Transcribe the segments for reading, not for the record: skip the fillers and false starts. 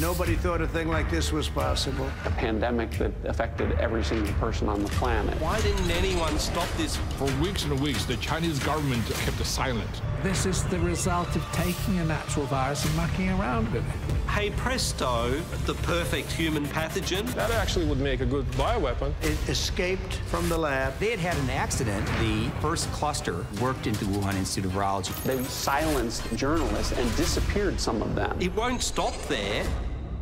Nobody thought a thing like this was possible. A pandemic that affected every single person on the planet. Why didn't anyone stop this? For weeks and weeks, the Chinese government kept silent. This is the result of taking a natural virus and mucking around with it. Hey presto, the perfect human pathogen. That actually would make a good bioweapon. It escaped from the lab. They had an accident. The first cluster worked into the Wuhan Institute of Virology. They silenced journalists and disappeared some of them. It won't stop there.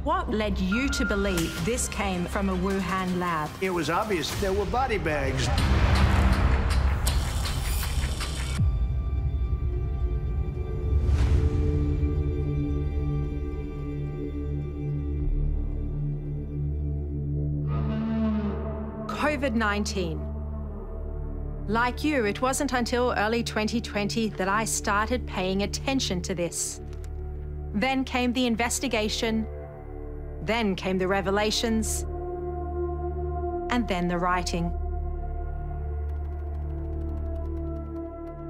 What led you to believe this came from a Wuhan lab? It was obvious there were body bags. COVID-19. Like you, it wasn't until early 2020 that I started paying attention to this. Then came the investigation, then came the revelations, and then the writing.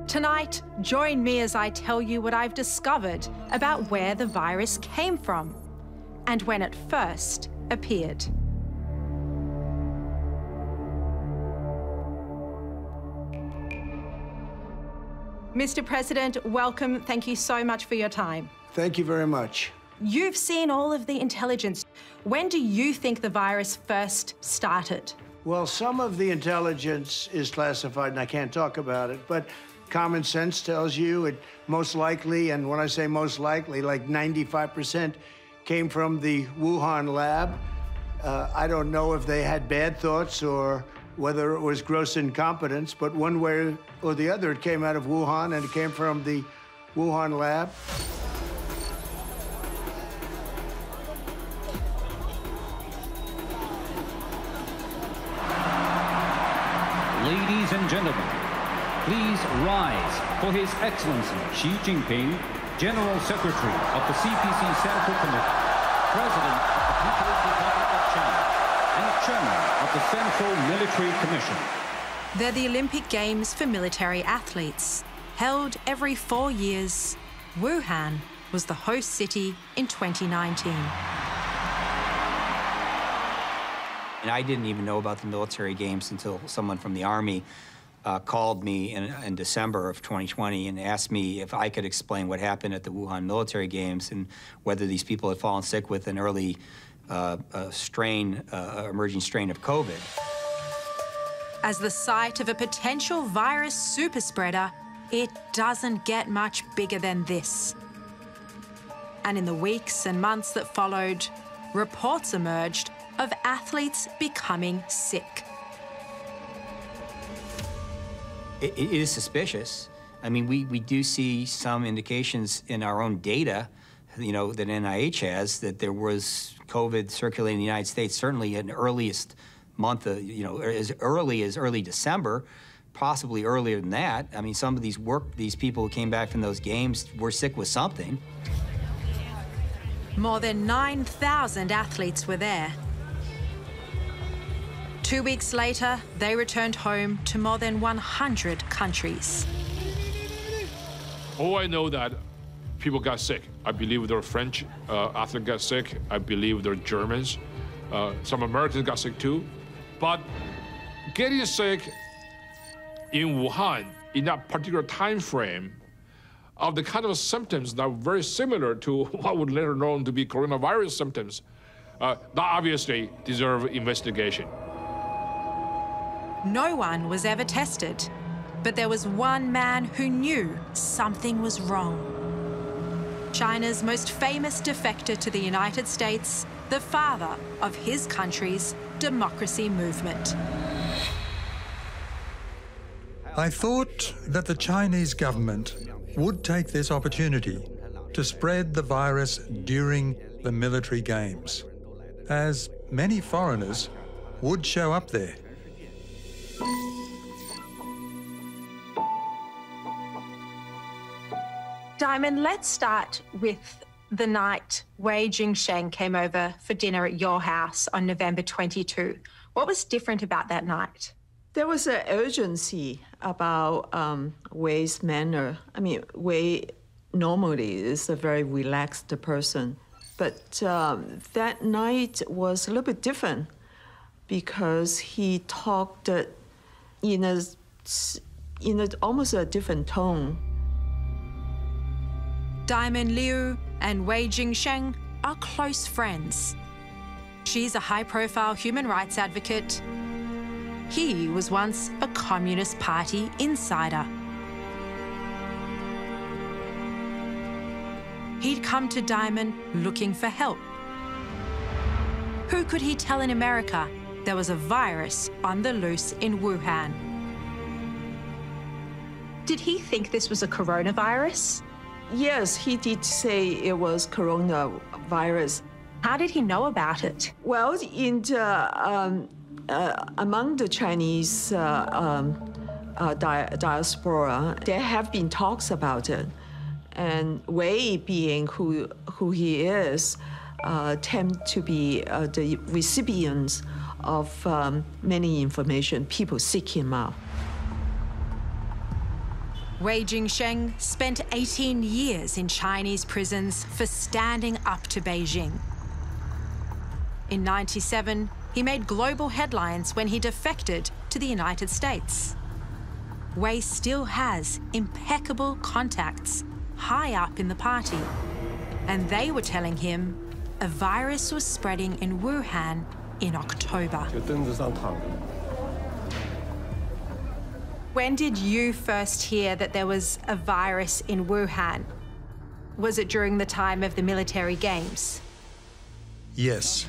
Tonight, join me as I tell you what I've discovered about where the virus came from and when it first appeared. Mr. President, welcome. Thank you so much for your time. Thank you very much. You've seen all of the intelligence. When do you think the virus first started? Well, some of the intelligence is classified, and I can't talk about it, but common sense tells you it most likely, and when I say most likely, like 95% came from the Wuhan lab. I don't know if they had bad thoughts or whether it was gross incompetence, but one way or the other, it came out of Wuhan, and it came from the Wuhan lab. Ladies and gentlemen, please rise for His Excellency Xi Jinping, General Secretary of the CPC Central Committee, President of the People's Republic of China, and Chairman of the Central Military Commission. They're the Olympic Games for military athletes. Held every 4 years, Wuhan was the host city in 2019. And I didn't even know about the military games until someone from the Army called me in December of 2020 and asked me if I could explain what happened at the Wuhan military games and whether these people had fallen sick with an early emerging strain of COVID. As the site of a potential virus superspreader, it doesn't get much bigger than this. And in the weeks and months that followed, reports emerged of athletes becoming sick. It is suspicious. I mean, we do see some indications in our own data, you know, that NIH has, that there was COVID circulating in the United States, certainly in the earliest month of, you know, as early as early December, possibly earlier than that. I mean, some of these people who came back from those games were sick with something. More than 9,000 athletes were there. 2 weeks later, they returned home to more than 100 countries. Oh, I know that people got sick. I believe there were French athletes got sick. I believe there were Germans. Some Americans got sick too. But getting sick in Wuhan in that particular time frame of the kind of symptoms that are very similar to what would later known to be coronavirus symptoms, that obviously deserve investigation. No one was ever tested, but there was one man who knew something was wrong. China's most famous defector to the United States, the father of his country's democracy movement. I thought that the Chinese government would take this opportunity to spread the virus during the military games, as many foreigners would show up there. Diamond, let's start with the night Wei Jingsheng came over for dinner at your house on November 22. What was different about that night? There was an urgency about Wei's manner. I mean, Wei normally is a very relaxed person. But that night was a little bit different because he talked in almost a different tone. Diamond Liu and Wei Jingsheng are close friends. She's a high-profile human rights advocate. He was once a Communist Party insider. He'd come to Diamond looking for help. Who could he tell in America there was a virus on the loose in Wuhan? Did he think this was a coronavirus? Yes, he did say it was coronavirus. How did he know about it? Well, among the Chinese diaspora, there have been talks about it. And Wei, being who he is, tend to be the recipients of many information. People seek him out. Wei Jingsheng spent 18 years in Chinese prisons for standing up to Beijing. In '97, he made global headlines when he defected to the United States. Wei still has impeccable contacts high up in the party, and they were telling him a virus was spreading in Wuhan in October. When did you first hear that there was a virus in Wuhan? Was it during the time of the military games? Yes.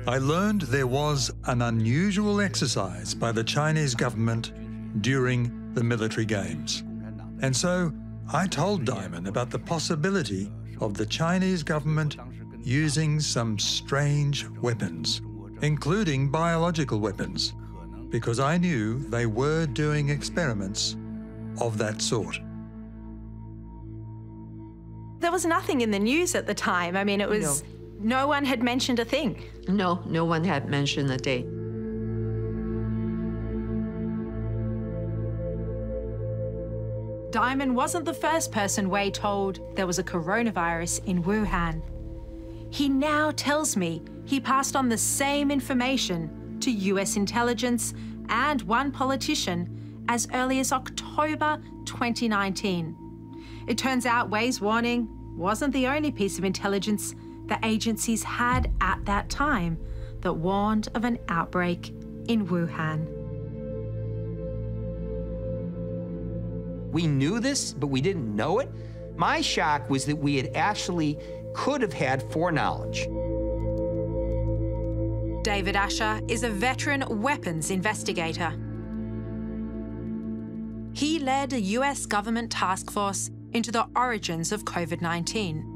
I learned there was an unusual exercise by the Chinese government during the military games. And so I told Diamond about the possibility of the Chinese government using some strange weapons, including biological weapons, because I knew they were doing experiments of that sort. There was nothing in the news at the time. I mean, it was... No one had mentioned a thing. No, no one had mentioned a date. Diamond wasn't the first person Wei told there was a coronavirus in Wuhan. He now tells me he passed on the same information to US intelligence and one politician as early as October 2019. It turns out Wei's warning wasn't the only piece of intelligence the agencies had at that time that warned of an outbreak in Wuhan. We knew this, but we didn't know it. My shock was that we had actually could have had foreknowledge. David Asher is a veteran weapons investigator. He led a US government task force into the origins of COVID-19.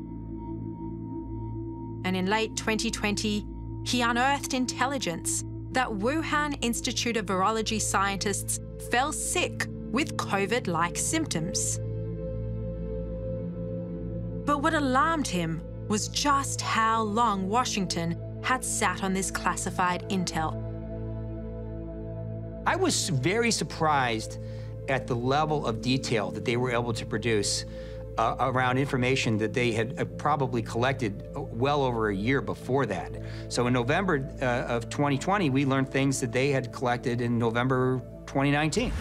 And in late 2020, he unearthed intelligence that Wuhan Institute of Virology scientists fell sick with COVID-like symptoms. But what alarmed him was just how long Washington had sat on this classified intel. I was very surprised at the level of detail that they were able to produce around information that they had probably collected well over a year before that. So in November of 2020, we learned things that they had collected in November 2019.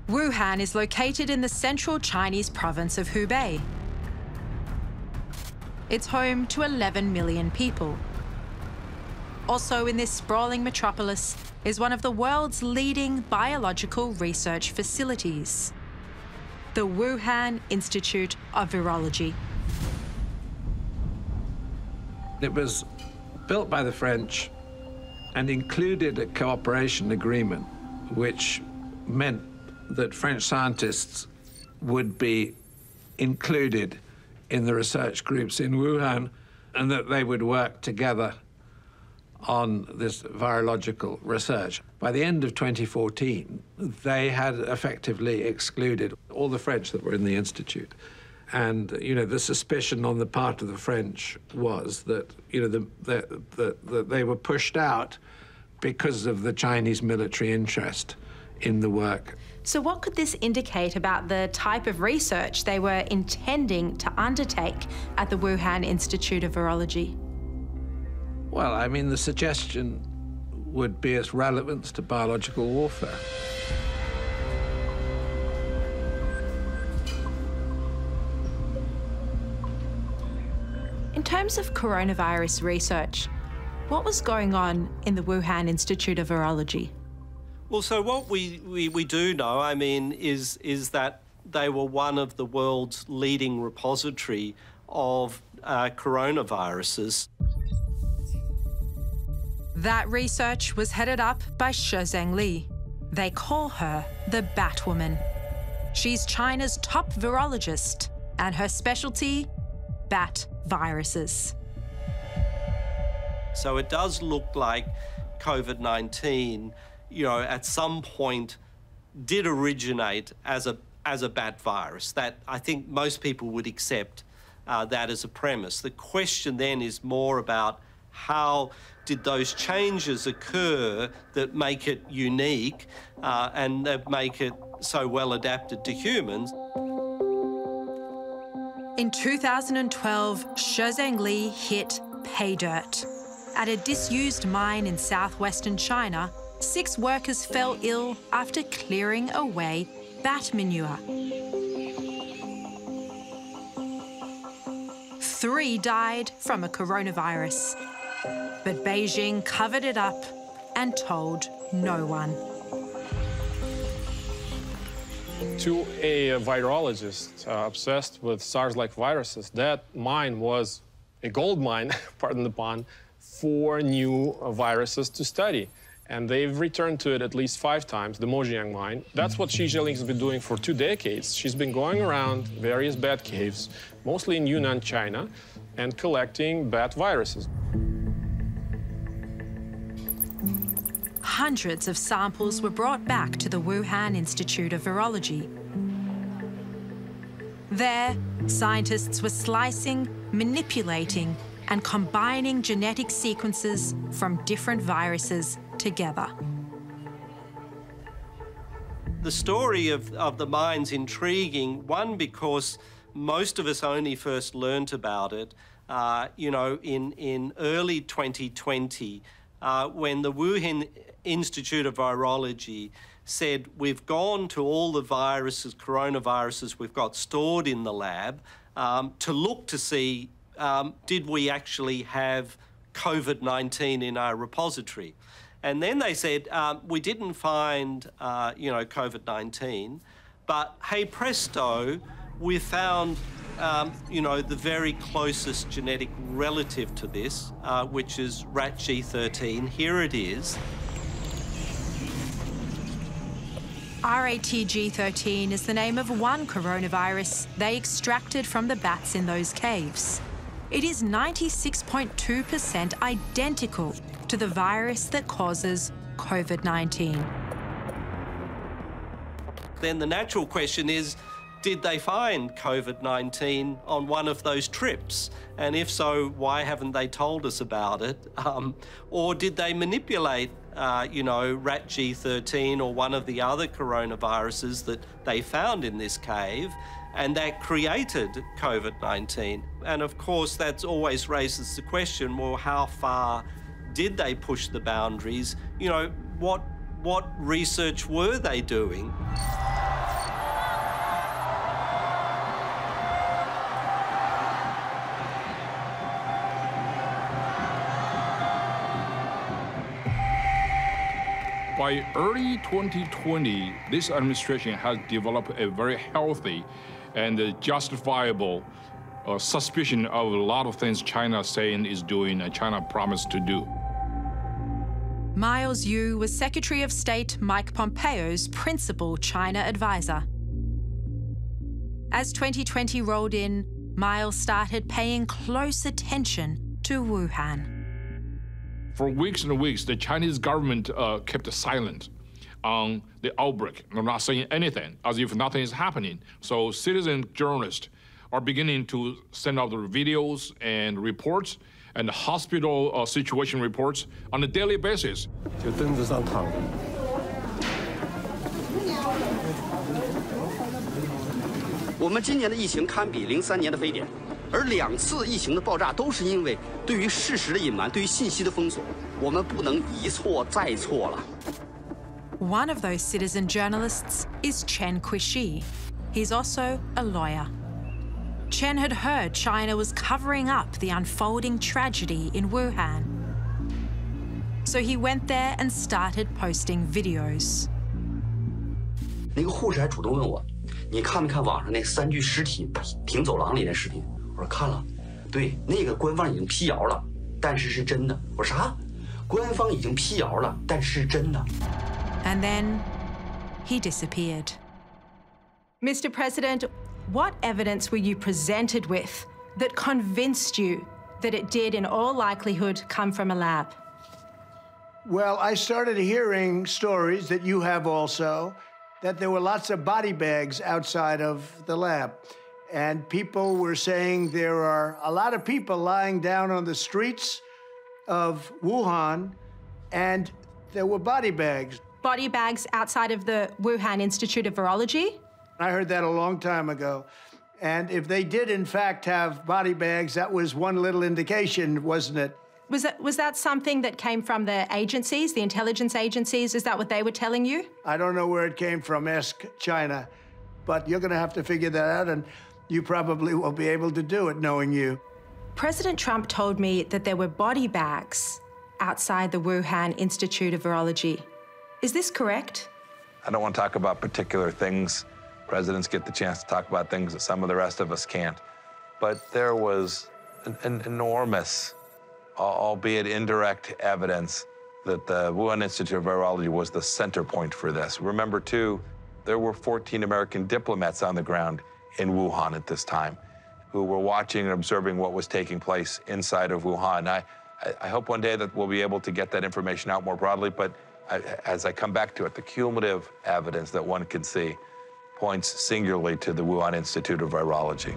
Wuhan is located in the central Chinese province of Hubei. It's home to 11 million people. Also in this sprawling metropolis is one of the world's leading biological research facilities, the Wuhan Institute of Virology. It was built by the French and included a cooperation agreement, which meant that French scientists would be included in the research groups in Wuhan and that they would work together on this virological research. By the end of 2014, they had effectively excluded all the French that were in the Institute. And, the suspicion on the part of the French was that, that they were pushed out because of the Chinese military interest in the work. So what could this indicate about the type of research they were intending to undertake at the Wuhan Institute of Virology? Well, I mean, the suggestion would be its relevance to biological warfare. In terms of coronavirus research, what was going on in the Wuhan Institute of Virology? Well, so what we do know, I mean, is that they were one of the world's leading repository of coronaviruses. That research was headed up by Shozheng Li. They call her the Batwoman. She's China's top virologist, and her specialty, bat viruses. So it does look like COVID-19, you know, at some point did originate as a bat virus. That I think most people would accept that as a premise. The question then is more about how did those changes occur that make it unique and that make it so well adapted to humans. In 2012, Shozheng Li hit pay dirt. At a disused mine in southwestern China, 6 workers fell ill after clearing away bat manure. 3 died from a coronavirus. But Beijing covered it up and told no one. To a virologist obsessed with SARS-like viruses, that mine was a gold mine, pardon the pun, for new viruses to study. And they've returned to it at least 5 times, the Mojiang mine. That's what Xi Jinping has been doing for 2 decades. She's been going around various bat caves, mostly in Yunnan, China, and collecting bat viruses. Hundreds of samples were brought back to the Wuhan Institute of Virology. There, scientists were slicing, manipulating, and combining genetic sequences from different viruses together. The story of the mine's intriguing, one, because most of us only first learnt about it, you know, in early 2020, when the Wuhan Institute of Virology said, we've gone to all the viruses, coronaviruses we've got stored in the lab to look to see, did we actually have COVID-19 in our repository? And then they said, we didn't find, you know, COVID-19, but hey presto, we found, you know, the very closest genetic relative to this, which is rat G13. Here it is. RATG13 is the name of one coronavirus they extracted from the bats in those caves. It is 96.2% identical to the virus that causes COVID-19. Then the natural question is, did they find COVID-19 on one of those trips? And if so, why haven't they told us about it? Or did they manipulate, you know, rat G13 or one of the other coronaviruses that they found in this cave, and that created COVID-19? And of course, that always raises the question, well, how far did they push the boundaries? You know, what research were they doing? By early 2020, this administration has developed a very healthy and justifiable suspicion of a lot of things China is saying is doing and China promised to do. Miles Yu was Secretary of State Mike Pompeo's principal China advisor. As 2020 rolled in, Miles started paying close attention to Wuhan. For weeks and weeks, the Chinese government kept silent on the outbreak. They're not saying anything, as if nothing is happening. So citizen journalists are beginning to send out their videos and reports and hospital situation reports on a daily basis. 我们今年的疫情堪比03年的非典，而2次疫情的爆炸都是因为对于事实的隐瞒，对于信息的封锁。我们不能一错再错了。 One of those citizen journalists is Chen Qiushi. He's also a lawyer. Chen had heard China was covering up the unfolding tragedy in Wuhan. So he went there and started posting videos. 那个护士还主动问我，你看没看网上那3具尸体停走廊里的视频？我说看了，对，那个官方已经辟谣了，但是是真的。我说啥？官方已经辟谣了，但是真的。 And then he disappeared. Mr. President, what evidence were you presented with that convinced you that it did, in all likelihood, come from a lab? Well, I started hearing stories that you have also, that there were lots of body bags outside of the lab. And people were saying there are a lot of people lying down on the streets of Wuhan, and there were body bags. Body bags outside of the Wuhan Institute of Virology? I heard that a long time ago. And if they did, in fact, have body bags, that was one little indication, wasn't it? Was that something that came from the agencies, the intelligence agencies? Is that what they were telling you? I don't know where it came from. Ask China. But you're going to have to figure that out, and you probably won't be able to do it, knowing you. President Trump told me that there were body bags outside the Wuhan Institute of Virology. Is this correct? I don't want to talk about particular things. Presidents get the chance to talk about things that some of the rest of us can't. But there was an enormous, albeit indirect, evidence that the Wuhan Institute of Virology was the center point for this. Remember, too, there were 14 American diplomats on the ground in Wuhan at this time who were watching and observing what was taking place inside of Wuhan. I hope one day that we'll be able to get that information out more broadly, but as I come back to it, the cumulative evidence that one can see points singularly to the Wuhan Institute of Virology.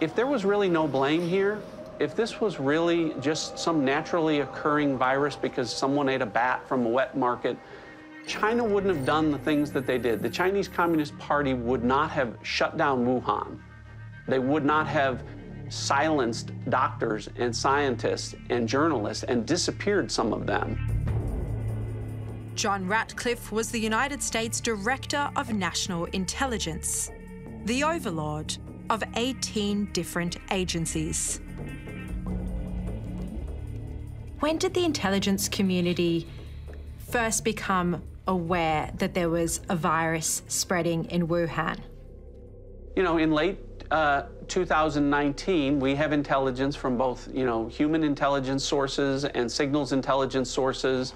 If there was really no blame here, if this was really just some naturally occurring virus because someone ate a bat from a wet market, China wouldn't have done the things that they did. The Chinese Communist Party would not have shut down Wuhan. They would not have silenced doctors and scientists and journalists and disappeared some of them. John Ratcliffe was the United States Director of National Intelligence, the overlord of 18 different agencies. When did the intelligence community first become aware that there was a virus spreading in Wuhan? You know, in late 2019, we have intelligence from both, human intelligence sources and signals intelligence sources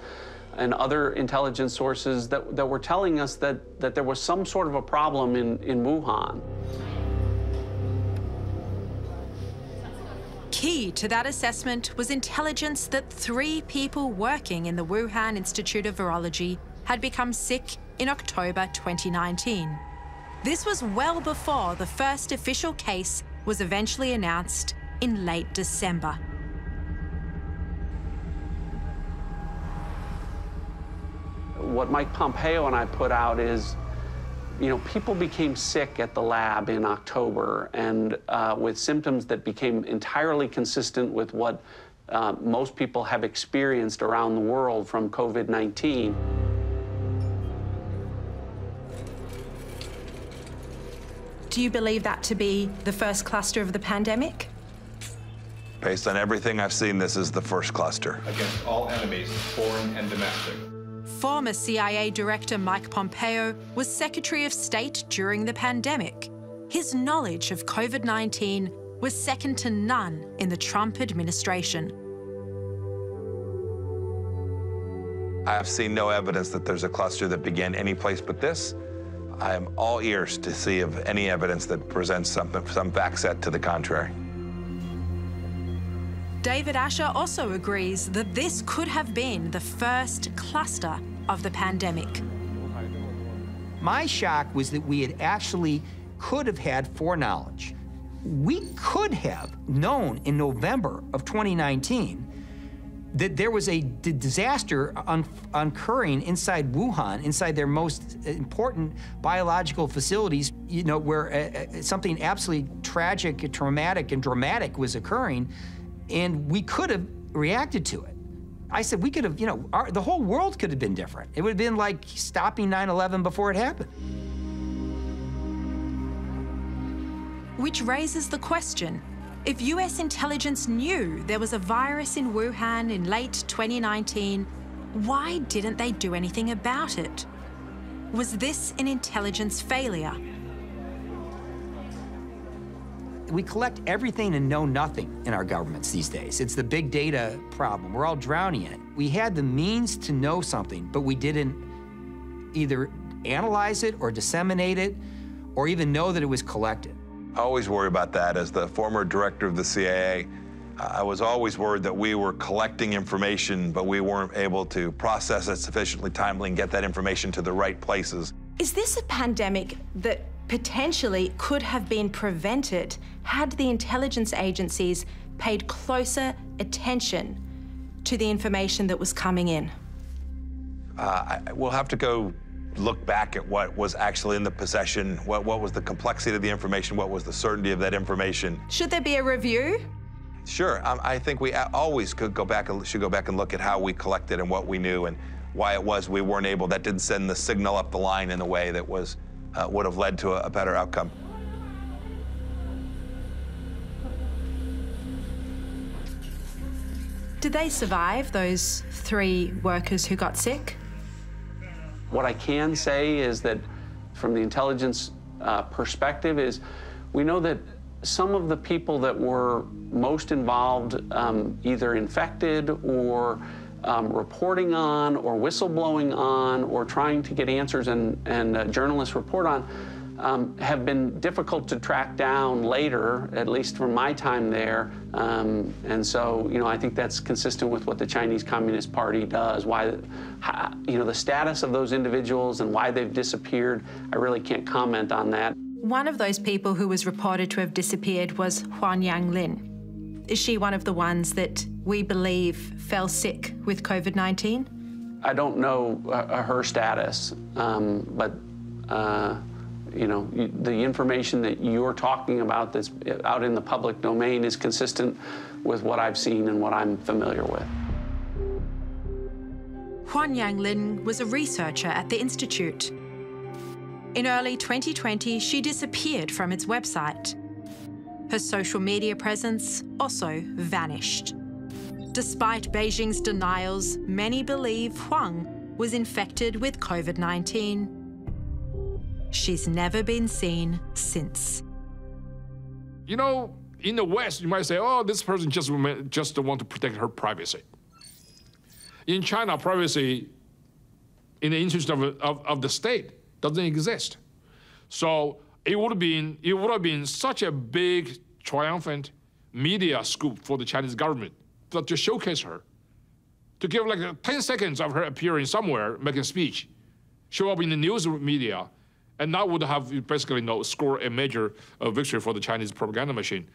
and other intelligence sources that were telling us that there was some sort of a problem in Wuhan. Key to that assessment was intelligence that 3 people working in the Wuhan Institute of Virology had become sick in October 2019. This was well before the first official case was eventually announced in late December. What Mike Pompeo and I put out is, people became sick at the lab in October and with symptoms that became entirely consistent with what most people have experienced around the world from COVID-19. Do you believe that to be the first cluster of the pandemic? Based on everything I've seen, this is the first cluster. Against all enemies, foreign and domestic. Former CIA Director Mike Pompeo was Secretary of State during the pandemic. His knowledge of COVID-19 was second to none in the Trump administration. I have seen no evidence that there's a cluster that began any place but this. I am all ears to see of any evidence that presents some fact set to the contrary. David Asher also agrees that this could have been the first cluster of the pandemic. My shock was that we had actually could have had foreknowledge. We could have known in November of 2019 that there was a disaster occurring inside Wuhan, inside their most important biological facilities, you know, where something absolutely tragic, traumatic, and dramatic was occurring, and we could have reacted to it. I said we could have, you know, the whole world could have been different. It would have been like stopping 9/11 before it happened. Which raises the question, if US intelligence knew there was a virus in Wuhan in late 2019, why didn't they do anything about it? Was this an intelligence failure? We collect everything and know nothing in our governments these days. It's the big data problem. We're all drowning in it. We had the means to know something, but we didn't either analyze it or disseminate it or even know that it was collected. I always worry about that. As the former director of the CIA, I was always worried that we were collecting information, but we weren't able to process it sufficiently timely and get that information to the right places. Is this a pandemic that potentially could have been prevented had the intelligence agencies paid closer attention to the information that was coming in? We'll have to go look back at what was actually in the possession, what was the complexity of the information, what was the certainty of that information. Should there be a review? Sure, I think we always should go back and look at how we collected and what we knew and why it was we weren't able, that didn't send the signal up the line in a way that was, would have led to a better outcome. Did they survive, those 3 workers who got sick? What I can say is that from the intelligence perspective is we know that some of the people that were most involved, either infected or reporting on or whistleblowing on or trying to get answers and journalists report on, have been difficult to track down later, at least from my time there. And so, you know, I think that's consistent with what the Chinese Communist Party does. Why, you know, the status of those individuals and why they've disappeared, I really can't comment on that. One of those people who was reported to have disappeared was Huan Yanglin. Is she one of the ones that we believe fell sick with COVID-19? I don't know her status, but you know, the information that you're talking about that's out in the public domain is consistent with what I've seen and what I'm familiar with. Huan Yanglin was a researcher at the Institute. In early 2020, she disappeared from its website. Her social media presence also vanished. Despite Beijing's denials, many believe Huang was infected with COVID-19. She's never been seen since. You know, in the West, you might say, oh, this person just want to protect her privacy. In China, privacy in the interest of the state doesn't exist. So it would have been such a big, triumphant media scoop for the Chinese government to showcase her, to give like 10 seconds of her appearing somewhere, making a speech, show up in the news media, and that would have basically scored a major victory for the Chinese propaganda machine.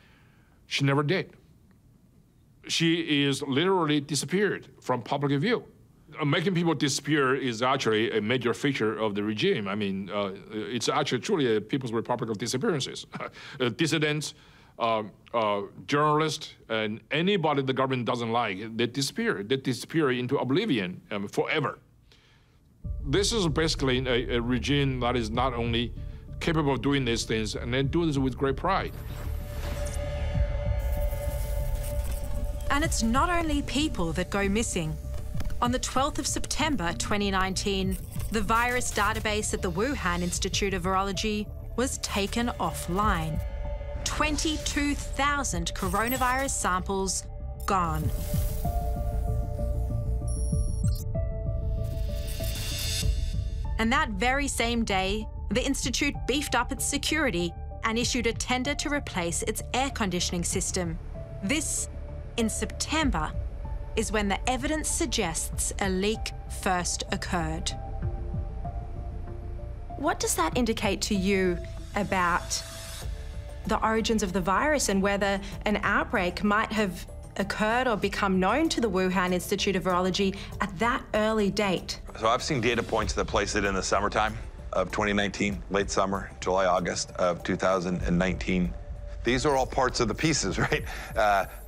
She never did. She is literally disappeared from public view. Making people disappear is actually a major feature of the regime. I mean, it's actually truly a People's Republic of disappearances. Dissidents, journalists, and anybody the government doesn't like, they disappear. They disappear into oblivion forever. This is basically a regime that is not only capable of doing these things, and then do this with great pride. And it's not only people that go missing. On the 12th of September 2019, the virus database at the Wuhan Institute of Virology was taken offline. 22,000 coronavirus samples gone. And that very same day, the Institute beefed up its security and issued a tender to replace its air conditioning system. This, in September, is when the evidence suggests a leak first occurred. What does that indicate to you about the origins of the virus and whether an outbreak might have occurred or become known to the Wuhan Institute of Virology at that early date? So I've seen data points that place it in the summertime of 2019, late summer, July, August of 2019. These are all parts of the pieces, right?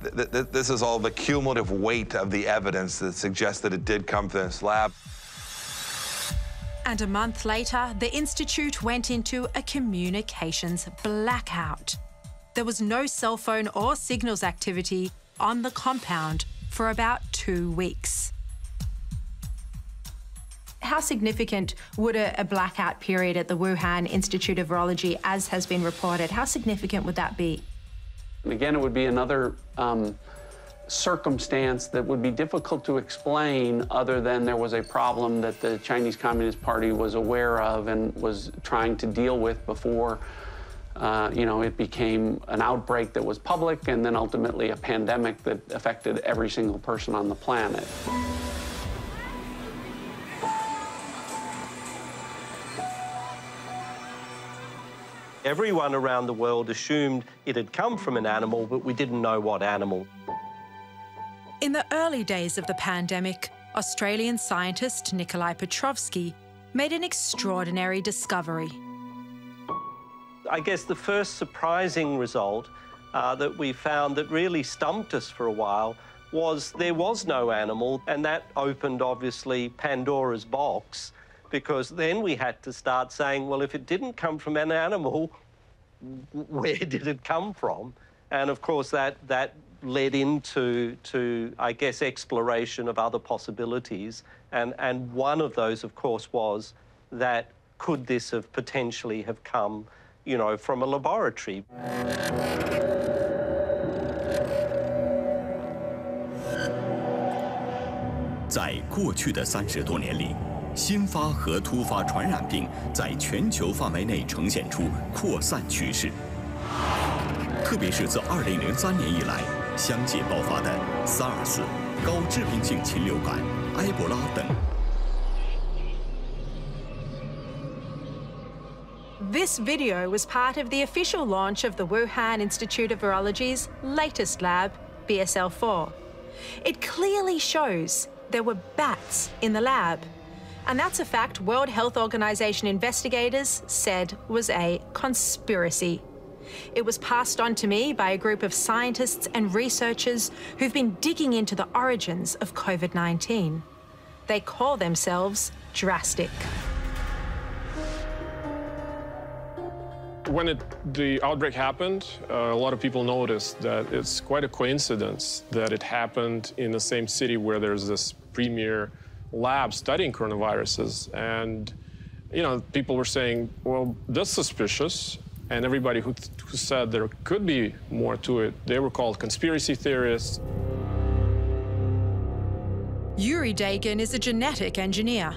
This is all the cumulative weight of the evidence that suggests that it did come from this lab. And a month later, the Institute went into a communications blackout. There was no cell phone or signals activity on the compound for about 2 weeks. How significant would a blackout period at the Wuhan Institute of Virology, as has been reported, how significant would that be? Again, it would be another circumstance that would be difficult to explain other than there was a problem that the Chinese Communist Party was aware of and was trying to deal with before it became an outbreak that was public and then ultimately a pandemic that affected every single person on the planet. Everyone around the world assumed it had come from an animal, but we didn't know what animal. In the early days of the pandemic, Australian scientist Nikolai Petrovsky made an extraordinary discovery. I guess the first surprising result that we found that really stumped us for a while was there was no animal, and that opened, obviously, Pandora's box, because then we had to start saying, well, if it didn't come from an animal, where did it come from? And, of course, that led into, I guess, exploration of other possibilities. And one of those, of course, was that could this have potentially have come, from a laboratory? 在过去的30多年里，新发和突发传染病在全球范围内呈现出扩散趋势，特别是自2003年以来相继爆发的 SARS、高致病性禽流感、埃博拉等。 This video was part of the official launch of the Wuhan Institute of Virology's latest lab, BSL-4. It clearly shows there were bats in the lab. And that's a fact World Health Organization investigators said was a conspiracy. It was passed on to me by a group of scientists and researchers who've been digging into the origins of COVID-19. They call themselves Drastic. When the outbreak happened, a lot of people noticed that it's quite a coincidence that it happened in the same city where there's this premier lab studying coronaviruses. And, people were saying, well, that's suspicious. And everybody who said there could be more to it, they were called conspiracy theorists. Yuri Dagan is a genetic engineer.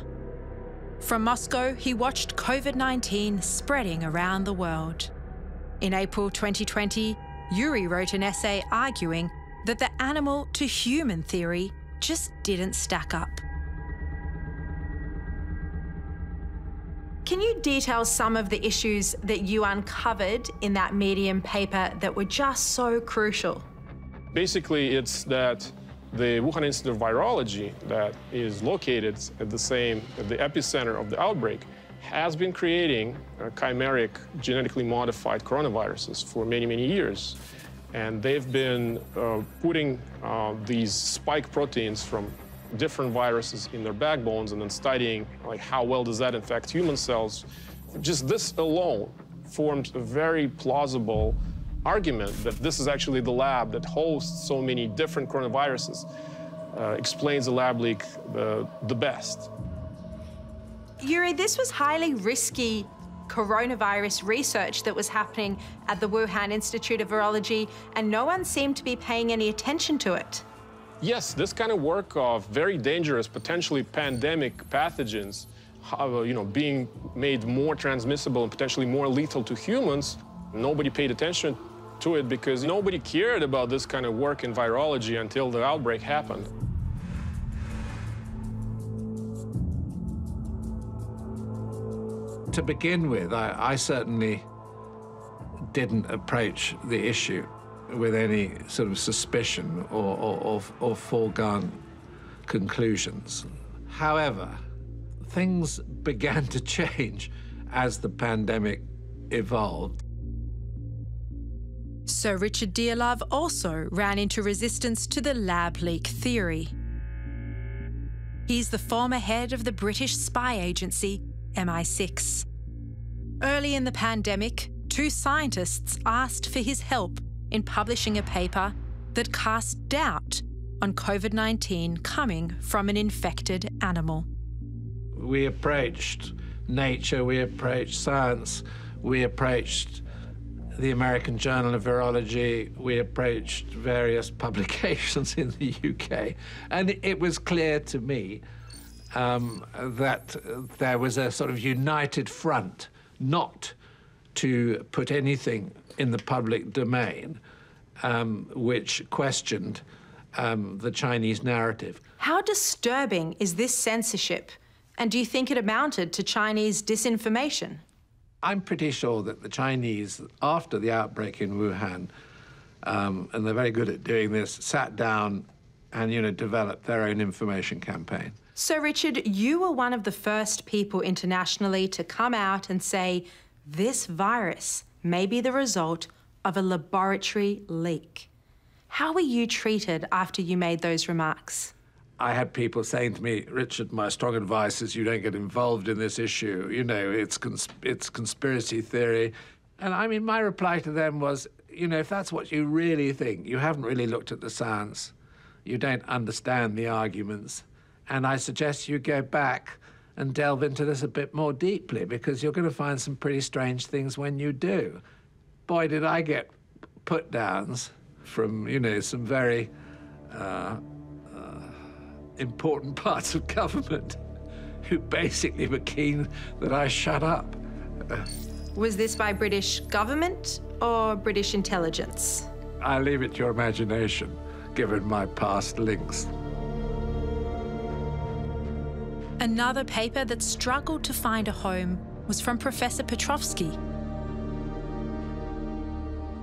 From Moscow, he watched COVID-19 spreading around the world. In April 2020, Yuri wrote an essay arguing that the animal-to-human theory just didn't stack up. Can you detail some of the issues that you uncovered in that Medium paper that were just so crucial? Basically, it's that the Wuhan Institute of Virology, that is located at the epicenter of the outbreak, has been creating chimeric, genetically modified coronaviruses for many, many years. And they've been putting these spike proteins from different viruses in their backbones and then studying how well does that infect human cells. Just this alone formed a very plausible argument that this is actually the lab that hosts so many different coronaviruses, explains the lab leak the best. Yuri, this was highly risky coronavirus research that was happening at the Wuhan Institute of Virology, and no one seemed to be paying any attention to it. Yes, this kind of work of very dangerous, potentially pandemic pathogens, being made more transmissible and potentially more lethal to humans, nobody paid attention to it because nobody cared about this kind of work in virology until the outbreak happened. To begin with, I certainly didn't approach the issue with any sort of suspicion or foregone conclusions. However, things began to change as the pandemic evolved. So Richard Dearlove also ran into resistance to the lab leak theory. He's the former head of the British spy agency, MI6. Early in the pandemic, 2 scientists asked for his help in publishing a paper that cast doubt on COVID-19 coming from an infected animal. We approached Nature, we approached Science, we approached the American Journal of Virology, we approached various publications in the UK, and it was clear to me that there was a sort of united front not to put anything in the public domain which questioned the Chinese narrative. How disturbing is this censorship? And do you think it amounted to Chinese disinformation? I'm pretty sure that the Chinese, after the outbreak in Wuhan, and they're very good at doing this, sat down and, developed their own information campaign. So, Richard, you were one of the first people internationally to come out and say this virus may be the result of a laboratory leak. How were you treated after you made those remarks? I had people saying to me, Richard, my strong advice is you don't get involved in this issue. It's conspiracy theory. And I mean, my reply to them was, if that's what you really think, you haven't really looked at the science. You don't understand the arguments. And I suggest you go back and delve into this a bit more deeply, because you're going to find some pretty strange things when you do. Boy, did I get put-downs from, some very important parts of government who basically were keen that I shut up. Was this by British government or British intelligence? I leave it to your imagination, given my past links. Another paper that struggled to find a home was from Professor Petrovsky.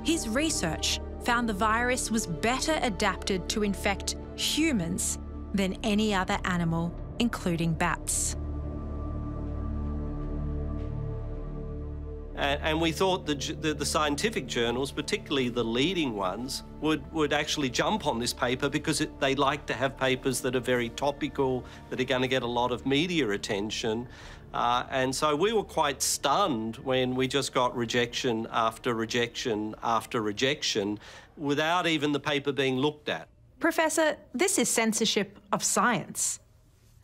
His research found the virus was better adapted to infect humans than any other animal, including bats. And we thought the scientific journals, particularly the leading ones, would actually jump on this paper because they like to have papers that are very topical, that are going to get a lot of media attention. And so we were quite stunned when we just got rejection after rejection after rejection without even the paper being looked at. Professor, this is censorship of science.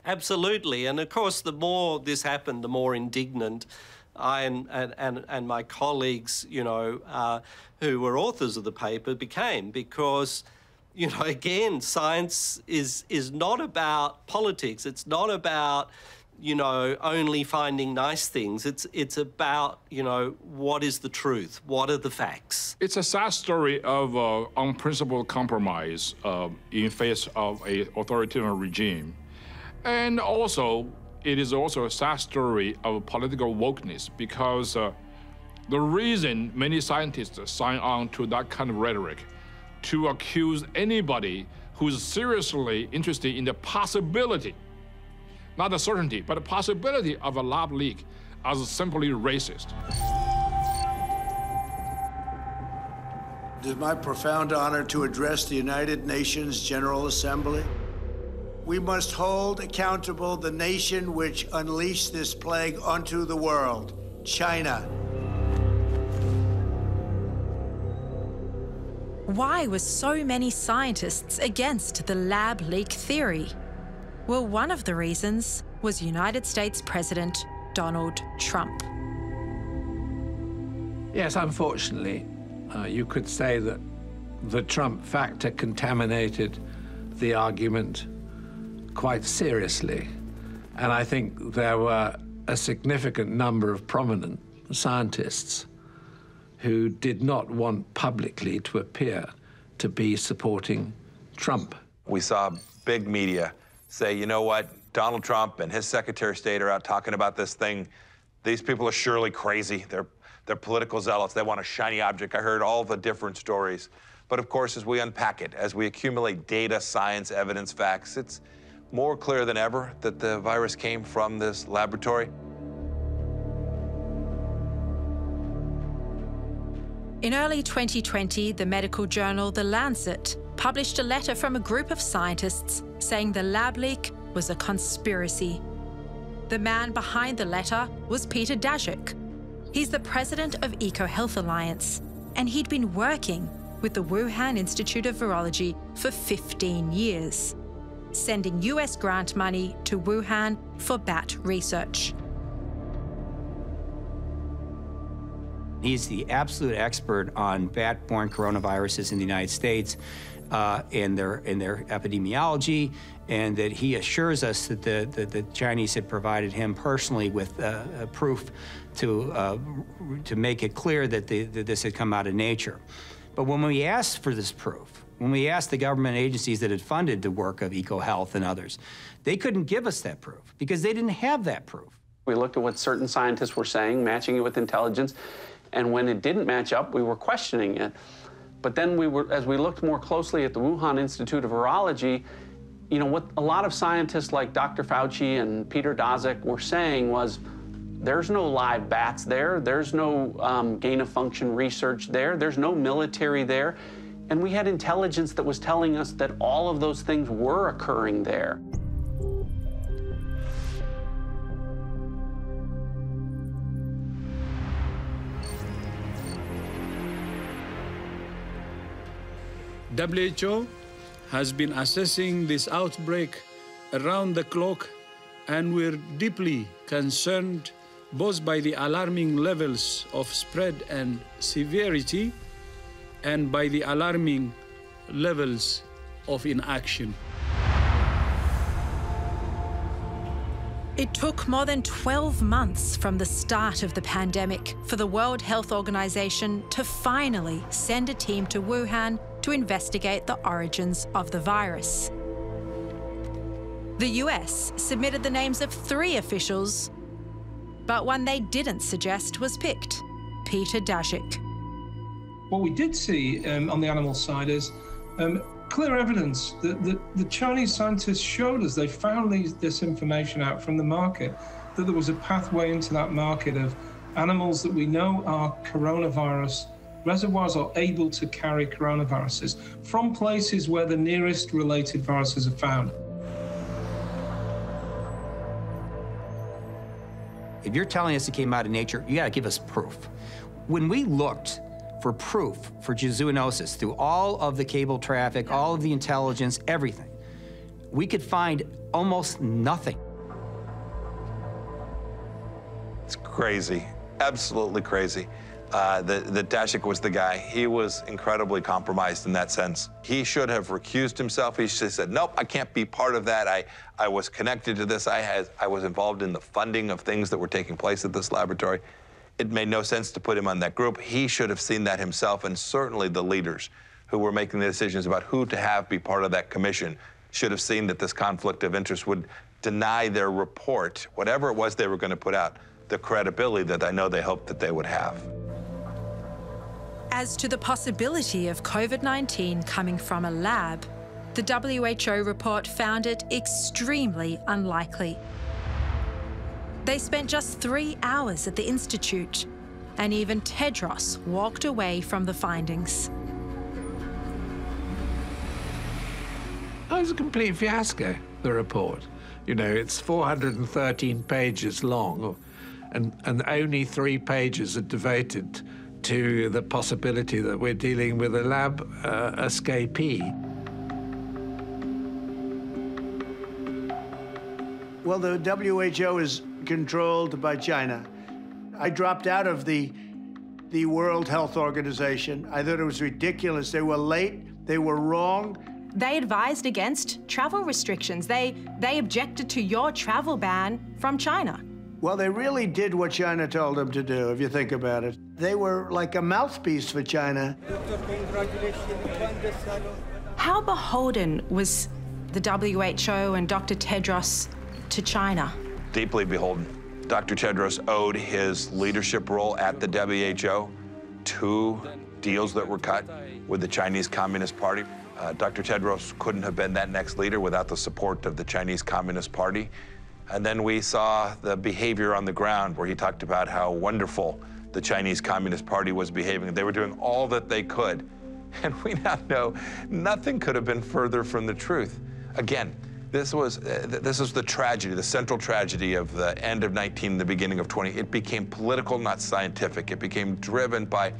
Absolutely. And of course, the more this happened, the more indignant I and my colleagues, who were authors of the paper became, because, again, science is not about politics. It's not about, only finding nice things. It's about, what is the truth? What are the facts? It's a sad story of unprincipled compromise in face of an authoritarian regime. And also, it is also a sad story of political wokeness, because the reason many scientists sign on to that kind of rhetoric, to accuse anybody who's seriously interested in the possibility, not the certainty, but the possibility of a lab leak, as simply racist. It is my profound honor to address the United Nations General Assembly. We must hold accountable the nation which unleashed this plague onto the world, China. Why were so many scientists against the lab leak theory? Well, one of the reasons was United States President Donald Trump. Yes, unfortunately, you could say that the Trump factor contaminated the argument quite seriously. And I think there were a significant number of prominent scientists who did not want publicly to appear to be supporting Trump. We saw big media say, you know what, Donald Trump and his Secretary of State are out talking about this thing. These people are surely crazy. They're political zealots. They want a shiny object. I heard all the different stories. But of course, as we unpack it, as we accumulate data, science, evidence, facts, it's more clear than ever that the virus came from this laboratory. In early 2020, the medical journal The Lancet published a letter from a group of scientists saying the lab leak was a conspiracy. The man behind the letter was Peter Daszak. He's the president of EcoHealth Alliance, and he'd been working with the Wuhan Institute of Virology for 15 years, sending US grant money to Wuhan for bat research. He's the absolute expert on bat-borne coronaviruses in the United States and their epidemiology, and that he assures us that the Chinese had provided him personally with proof to make it clear that this had come out of nature. But when we asked for this proof, when we asked the government agencies that had funded the work of EcoHealth and others, they couldn't give us that proof because they didn't have that proof. We looked at what certain scientists were saying, matching it with intelligence, and when it didn't match up, we were questioning it. But then as we looked more closely at the Wuhan Institute of Virology, you know, what a lot of scientists like Dr. Fauci and Peter Daszak were saying was, there's no live bats there, there's no gain-of-function research there, there's no military there, and we had intelligence that was telling us that all of those things were occurring there. WHO has been assessing this outbreak around the clock, and we're deeply concerned both by the alarming levels of spread and severity and by the alarming levels of inaction. It took more than 12 months from the start of the pandemic for the World Health Organization to finally send a team to Wuhan to investigate the origins of the virus. The US submitted the names of 3 officials, but one they didn't suggest was picked, Peter Daszak. What we did see on the animal side is clear evidence that the Chinese scientists showed us. They found this information out from the market, that there was a pathway into that market of animals that we know are coronavirus reservoirs, are able to carry coronaviruses from places where the nearest related viruses are found. If you're telling us it came out of nature, you gotta give us proof. When we looked for proof for zoonosis through all of the cable traffic, all of the intelligence, everything, we could find almost nothing. It's crazy, absolutely crazy. That Daszak was the guy. He was incredibly compromised in that sense. He should have recused himself. He should have said, nope, I can't be part of that. I was connected to this. I was involved in the funding of things that were taking place at this laboratory. It made no sense to put him on that group. He should have seen that himself, and certainly the leaders who were making the decisions about who to have be part of that commission should have seen that this conflict of interest would deny their report, whatever it was they were going to put out, the credibility that I know they hoped that they would have. As to the possibility of COVID-19 coming from a lab, the WHO report found it extremely unlikely. They spent just 3 hours at the Institute, and even Tedros walked away from the findings. Oh, it's a complete fiasco, the report. You know, it's 413 pages long, and only 3 pages are devoted to the possibility that we're dealing with a lab escapee. Well, the WHO is controlled by China. I dropped out of the World Health Organization. I thought it was ridiculous. They were late, they were wrong. They advised against travel restrictions. They objected to your travel ban from China. Well, they really did what China told them to do, if you think about it. They were like a mouthpiece for China. How beholden was the WHO and Dr. Tedros to China? Deeply beholden. Dr. Tedros owed his leadership role at the WHO to deals that were cut with the Chinese Communist Party. Dr. Tedros couldn't have been that next leader without the support of the Chinese Communist Party. And then we saw the behavior on the ground where he talked about how wonderful the Chinese Communist Party was behaving. They were doing all that they could. And we now know nothing could have been further from the truth. Again, this was the tragedy, the central tragedy of the end of 19, the beginning of 20. It became political, not scientific. It became driven by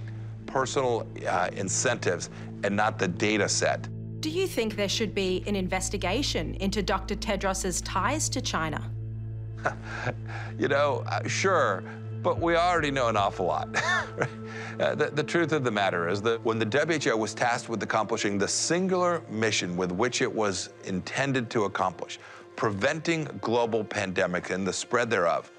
personal incentives and not the data set. Do you think there should be an investigation into Dr. Tedros's ties to China? You know, sure, but we already know an awful lot. The truth of the matter is that when the WHO was tasked with accomplishing the singular mission with which it was intended to accomplish, preventing global pandemic and the spread thereof,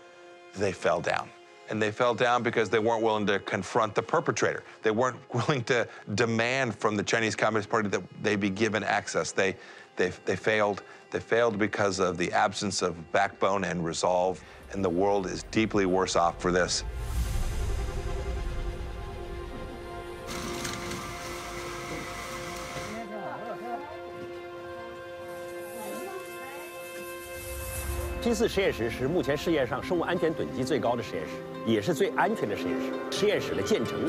they fell down. And they fell down because they weren't willing to confront the perpetrator. They weren't willing to demand from the Chinese Communist Party that they be given access. They failed. They failed because of the absence of backbone and resolve, and the world is deeply worse off for this. P4实验室是目前世界上生物安全等级最高的实验室，也是最安全的实验室。实验室的建成，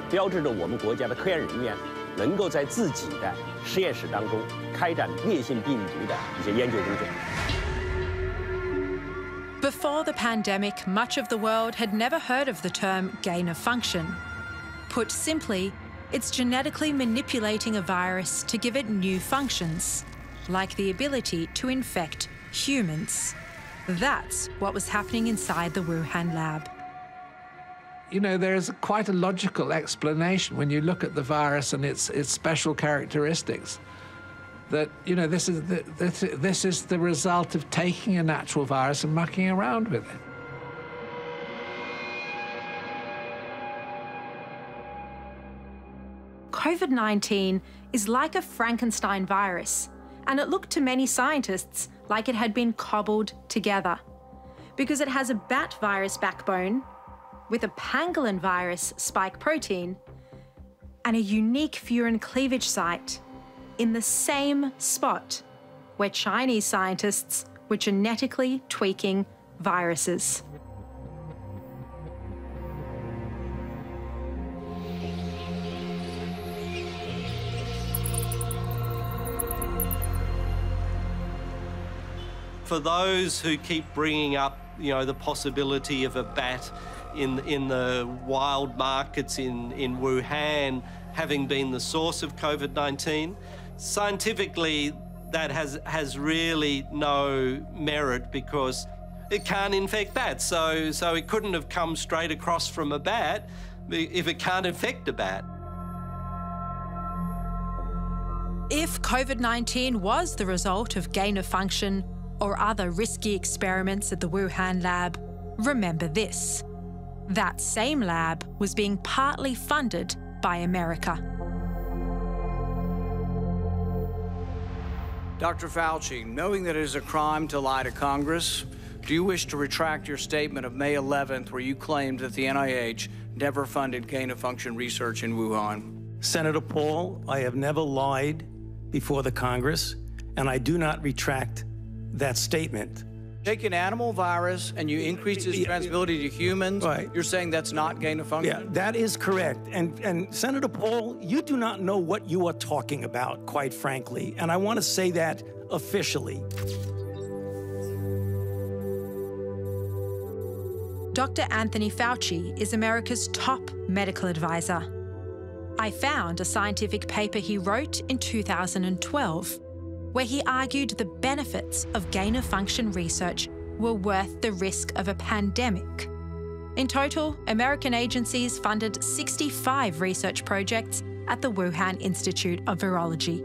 标志着我们国家的科研人员能够在自己的实验室当中开展烈性病毒的一些研究工作。Before the pandemic, much of the world had never heard of the term gain of function. Put simply, it's genetically manipulating a virus to give it new functions, like the ability to infect humans. That's what was happening inside the Wuhan lab. You know, there's quite a logical explanation when you look at the virus and its special characteristics. That, you know, this is the result of taking a natural virus and mucking around with it. COVID-19 is like a Frankenstein virus, and it looked to many scientists like it had been cobbled together, because it has a bat virus backbone with a pangolin virus spike protein and a unique furin cleavage site in the same spot where Chinese scientists were genetically tweaking viruses. For those who keep bringing up, you know, the possibility of a bat in the wild markets in Wuhan having been the source of COVID-19, scientifically that has really no merit because it can't infect bats. So it couldn't have come straight across from a bat if it can't infect a bat. If COVID-19 was the result of gain of function or other risky experiments at the Wuhan lab, remember this: that same lab was being partly funded by America. Dr. Fauci, knowing that it is a crime to lie to Congress, do you wish to retract your statement of May 11th where you claimed that the NIH never funded gain-of-function research in Wuhan? Senator Paul, I have never lied before the Congress, and I do not retract that statement. Take an animal virus and you increase its transmissibility to humans, right. You're saying that's not gain-of-function? Yeah, that is correct. And Senator Paul, you do not know what you are talking about, quite frankly, and I want to say that officially. Dr. Anthony Fauci is America's top medical advisor. I found a scientific paper he wrote in 2012 where he argued the benefits of gain-of-function research were worth the risk of a pandemic. In total, American agencies funded 65 research projects at the Wuhan Institute of Virology.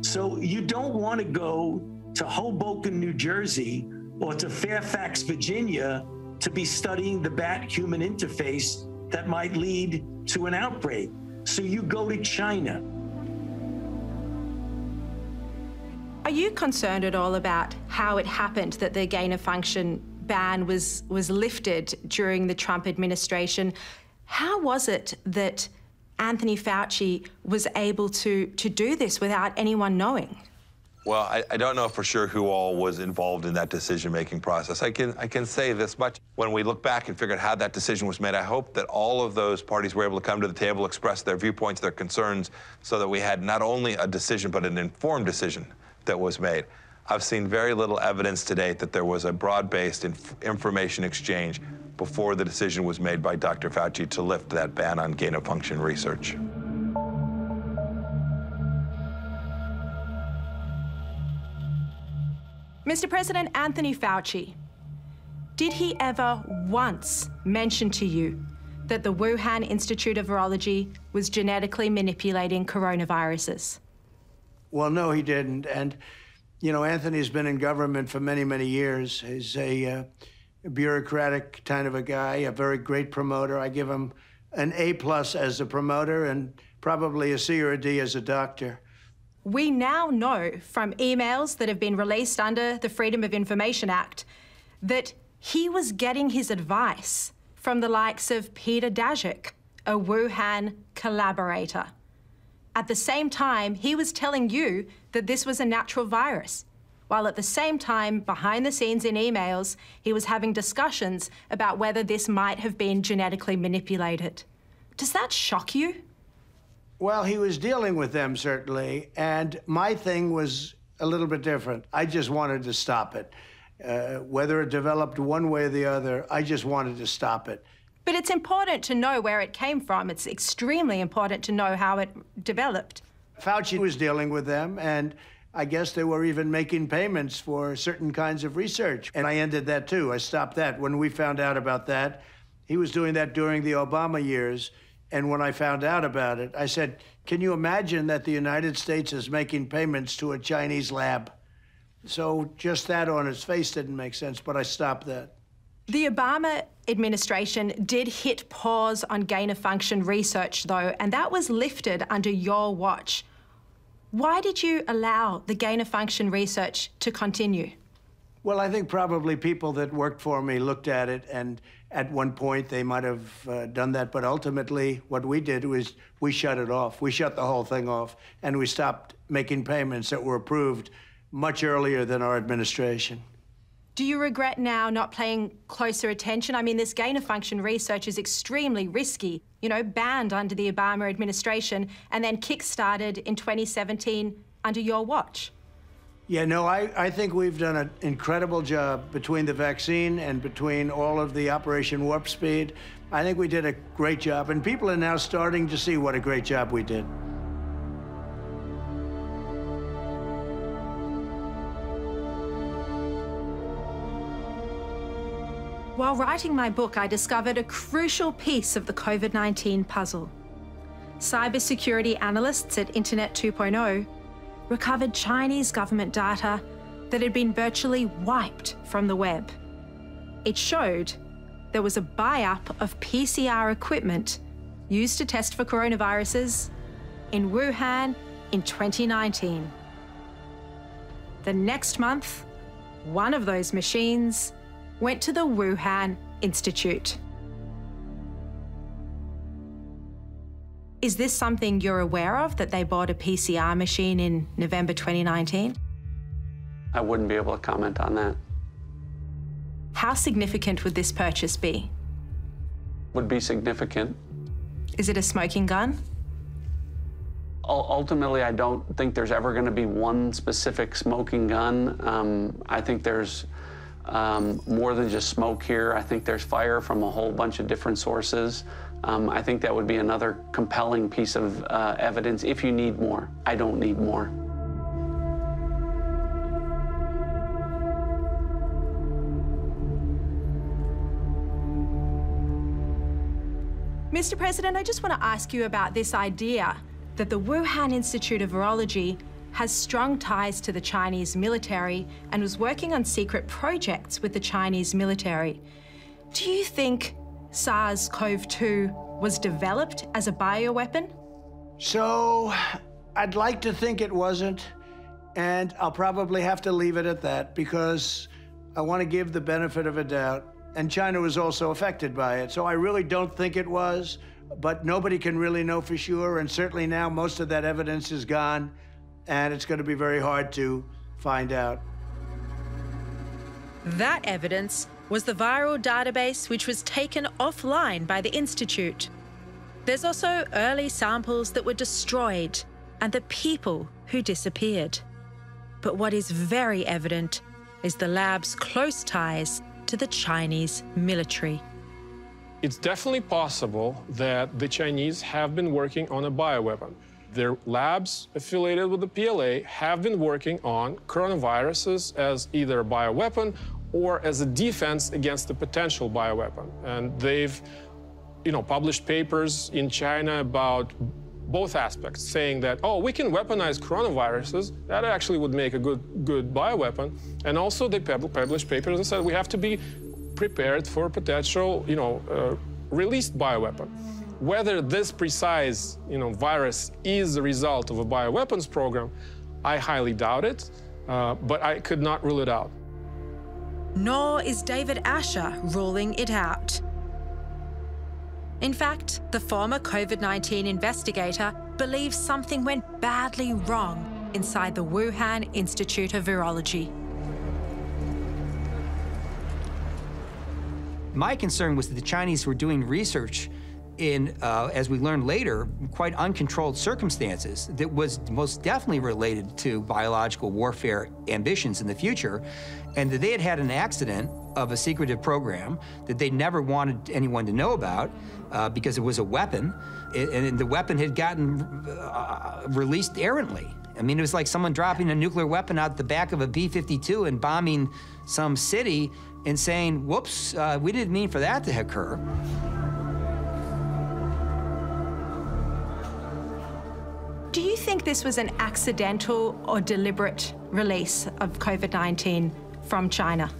So you don't want to go to Hoboken, New Jersey, or to Fairfax, Virginia, to be studying the bat-human interface that might lead to an outbreak. So you go to China. Are you concerned at all about how it happened that the gain-of-function ban was lifted during the Trump administration? How was it that Anthony Fauci was able to do this without anyone knowing? Well, I don't know for sure who all was involved in that decision-making process. I can say this much. When we look back and figure out how that decision was made, I hope that all of those parties were able to come to the table, express their viewpoints, their concerns, so that we had not only a decision, but an informed decision that was made. I've seen very little evidence to date that there was a broad-based information exchange before the decision was made by Dr. Fauci to lift that ban on gain-of-function research. Mr. President, Anthony Fauci, did he ever once mention to you that the Wuhan Institute of Virology was genetically manipulating coronaviruses? Well, no, he didn't. And, you know, Anthony's been in government for many, many years. He's a bureaucratic kind of a guy, a very great promoter. I give him an A+ as a promoter and probably a C or a D as a doctor. We now know from emails that have been released under the Freedom of Information Act that he was getting his advice from the likes of Peter Daszak, a Wuhan collaborator. At the same time, he was telling you that this was a natural virus, while at the same time, behind the scenes in emails, he was having discussions about whether this might have been genetically manipulated. Does that shock you? Well, he was dealing with them, certainly, and my thing was a little bit different. I just wanted to stop it. Whether it developed one way or the other, I just wanted to stop it. But it's important to know where it came from. It's extremely important to know how it developed. Fauci was dealing with them, and I guess they were even making payments for certain kinds of research. And I ended that, too. I stopped that. When we found out about that, he was doing that during the Obama years. And when I found out about it, I said, can you imagine that the United States is making payments to a Chinese lab? So just that on its face didn't make sense, but I stopped that. The Obama administration did hit pause on gain-of-function research, though, and that was lifted under your watch. Why did you allow the gain-of-function research to continue? Well, I think probably people that worked for me looked at it, and at one point they might have done that, but ultimately what we did was we shut it off. We shut the whole thing off, and we stopped making payments that were approved much earlier than our administration. Do you regret now not paying closer attention? I mean, this gain-of-function research is extremely risky, you know, banned under the Obama administration and then kick-started in 2017 under your watch. Yeah, no, I think we've done an incredible job between the vaccine and between all of the Operation Warp Speed. I think we did a great job, and people are now starting to see what a great job we did. While writing my book, I discovered a crucial piece of the COVID-19 puzzle. Cybersecurity analysts at Internet 2.0 recovered Chinese government data that had been virtually wiped from the web. It showed there was a buy-up of PCR equipment used to test for coronaviruses in Wuhan in 2019. The next month, one of those machines went to the Wuhan Institute. Is this something you're aware of, that they bought a PCR machine in November 2019? I wouldn't be able to comment on that. How significant would this purchase be? Would be significant. Is it a smoking gun? Ultimately, I don't think there's ever going to be one specific smoking gun. I think there's more than just smoke here. I think there's fire from a whole bunch of different sources. I think that would be another compelling piece of evidence if you need more. I don't need more. Mr. President, I just want to ask you about this idea that the Wuhan Institute of Virology has strong ties to the Chinese military and was working on secret projects with the Chinese military. Do you think SARS-CoV-2 was developed as a bioweapon? So, I'd like to think it wasn't, and I'll probably have to leave it at that because I want to give the benefit of a doubt. and China was also affected by it. So I really don't think it was, but nobody can really know for sure, and certainly now most of that evidence is gone, and it's going to be very hard to find out. That evidence was the viral database which was taken offline by the Institute. There's also early samples that were destroyed and the people who disappeared. But what is very evident is the lab's close ties to the Chinese military. It's definitely possible that the Chinese have been working on a bioweapon. Their labs affiliated with the PLA have been working on coronaviruses as either a bioweapon or as a defense against a potential bioweapon. And they've, published papers in China about both aspects, saying that, oh, we can weaponize coronaviruses. That actually would make a good bioweapon. And also they published papers that said we have to be prepared for potential, released bioweapon. Whether this precise, virus is the result of a bioweapons program, I highly doubt it, but I could not rule it out. Nor is David Asher ruling it out. In fact, the former COVID-19 investigator believes something went badly wrong inside the Wuhan Institute of Virology. My concern was that the Chinese were doing research in, as we learned later, quite uncontrolled circumstances that was most definitely related to biological warfare ambitions in the future, and that they had had an accident of a secretive program that they never wanted anyone to know about because it was a weapon, and the weapon had gotten released errantly. I mean, it was like someone dropping a nuclear weapon out the back of a B-52 and bombing some city and saying, whoops, we didn't mean for that to occur. Do you think this was an accidental or deliberate release of COVID-19 from China?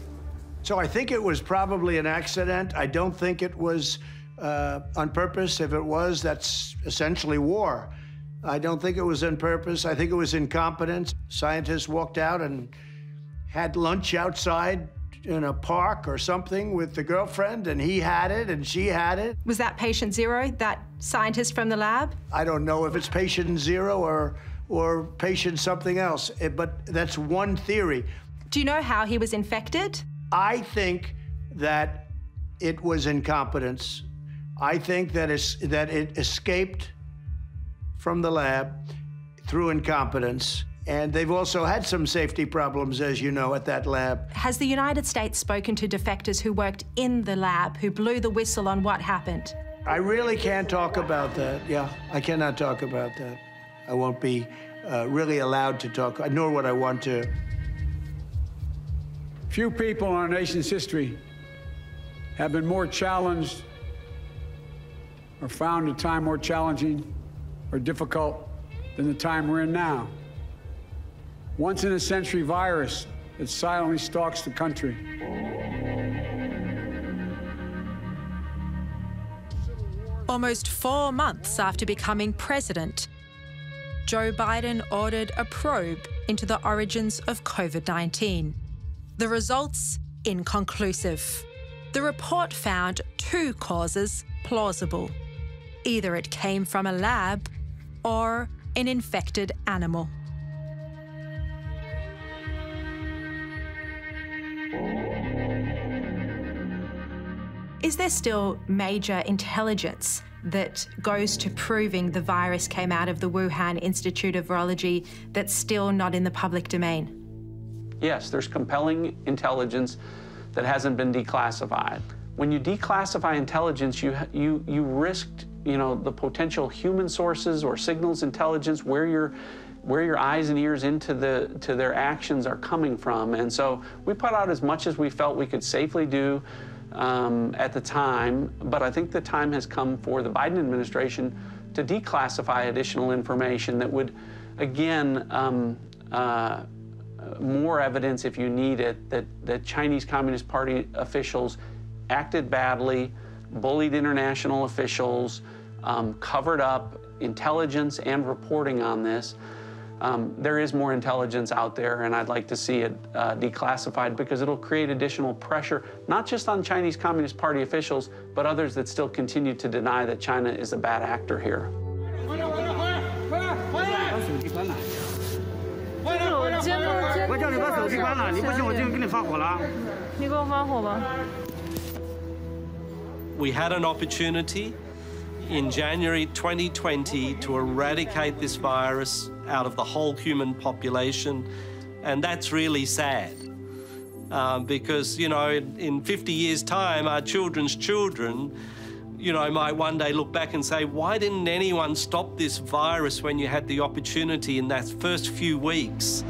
So I think it was probably an accident. I don't think it was on purpose. If it was, that's essentially war. I don't think it was on purpose. I think it was incompetence. Scientists walked out and had lunch outside in a park or something with the girlfriend, and he had it and she had it. Was that patient zero, that scientist from the lab? I don't know if it's patient zero or patient something else, but that's one theory. Do you know how he was infected? I think that it was incompetence. I think that it escaped from the lab through incompetence. And they've also had some safety problems, as you know, at that lab. Has the United States spoken to defectors who worked in the lab, who blew the whistle on what happened? I really can't talk about that. Yeah, I cannot talk about that. I won't be really allowed to talk, nor would I want to. Few people in our nation's history have been more challenged or found a time more challenging or difficult than the time we're in now. Once-in-a-century virus that silently stalks the country. Almost 4 months after becoming president, Joe Biden ordered a probe into the origins of COVID-19. The results inconclusive. The report found 2 causes plausible. Either it came from a lab or an infected animal. Is there still major intelligence that goes to proving the virus came out of the Wuhan Institute of Virology that's still not in the public domain? Yes, there's compelling intelligence that hasn't been declassified. When you declassify intelligence, you risked, the potential human sources or signals intelligence, where your eyes and ears to their actions are coming from. And so we put out as much as we felt we could safely do at the time, but I think the time has come for the Biden administration to declassify additional information that would, again, more evidence if you need it, that Chinese Communist Party officials acted badly, bullied international officials, covered up intelligence and reporting on this. there is more intelligence out there, and I'd like to see it declassified because it'll create additional pressure, not just on Chinese Communist Party officials, but others that still continue to deny that China is a bad actor here. We had an opportunity in January 2020 to eradicate this virus out of the whole human population, and that's really sad. Because, you know, in 50 years' time, our children's children, you know, might one day look back and say, why didn't anyone stop this virus when you had the opportunity in that first few weeks?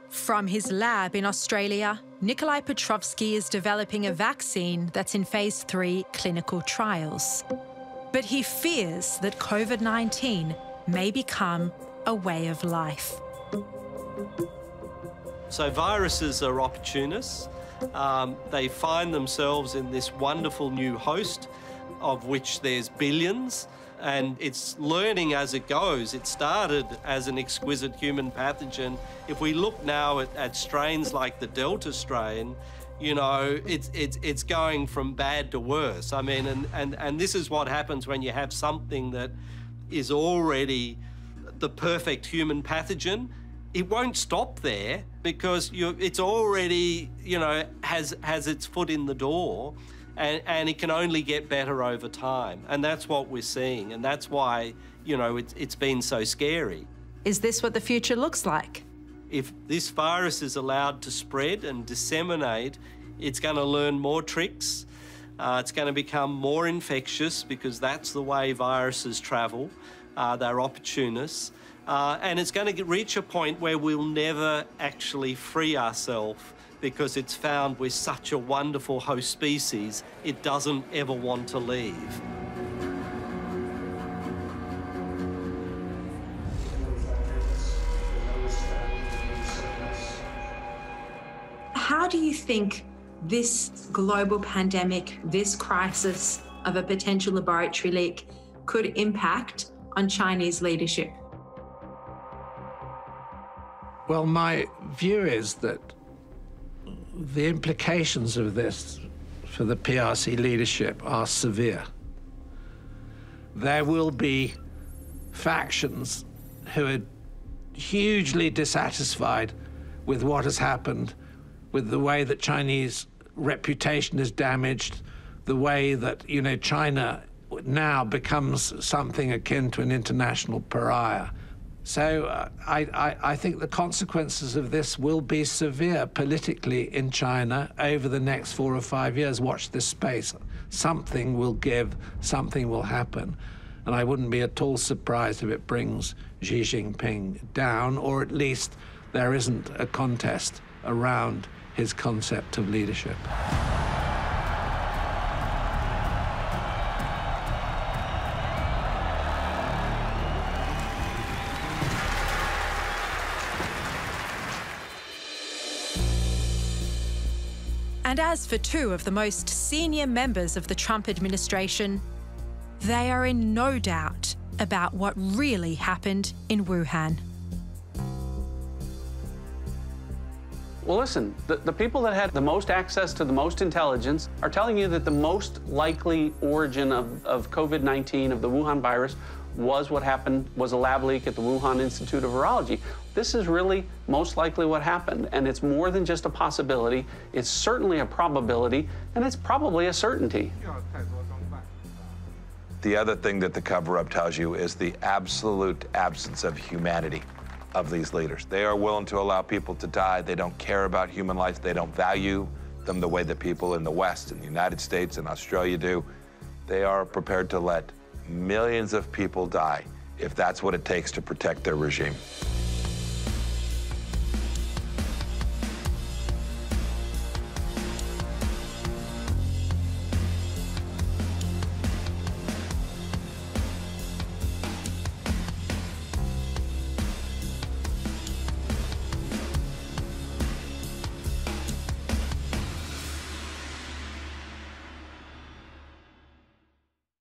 From his lab in Australia, Nikolai Petrovsky is developing a vaccine that's in phase 3 clinical trials. But he fears that COVID-19 may become a way of life. So viruses are opportunists. They find themselves in this wonderful new host, of which there's billions, and it's learning as it goes. It started as an exquisite human pathogen. If we look now at strains like the Delta strain, you know, it's going from bad to worse. I mean, and this is what happens when you have something that is already the perfect human pathogen. It won't stop there because it's already, you know, has its foot in the door. And it can only get better over time. And that's what we're seeing. And that's why, you know, it's been so scary. Is this what the future looks like? If this virus is allowed to spread and disseminate, it's going to learn more tricks. It's going to become more infectious because that's the way viruses travel. They're opportunists. And it's going to reach a point where we'll never actually free ourselves because it's found we're such a wonderful host species, it doesn't ever want to leave. How do you think this global pandemic, this crisis of a potential laboratory leak could impact on Chinese leadership? Well, my view is that the implications of this for the PRC leadership are severe. There will be factions who are hugely dissatisfied with what has happened, with the way that Chinese reputation is damaged, the way that, you know, China now becomes something akin to an international pariah. So I think the consequences of this will be severe politically in China over the next 4 or 5 years. Watch this space. Something will give, something will happen. And I wouldn't be at all surprised if it brings Xi Jinping down, or at least there isn't a contest around his concept of leadership. And as for two of the most senior members of the Trump administration, they are in no doubt about what really happened in Wuhan. Well, listen, the people that had the most access to the most intelligence are telling you that the most likely origin of COVID-19, of the Wuhan virus, was what happened, was a lab leak at the Wuhan Institute of Virology. This is really most likely what happened, and it's more than just a possibility. It's certainly a probability, and it's probably a certainty. The other thing that the cover-up tells you is the absolute absence of humanity of these leaders. They are willing to allow people to die. They don't care about human life. They don't value them the way that people in the West, in the United States, and Australia do. They are prepared to let millions of people die if that's what it takes to protect their regime.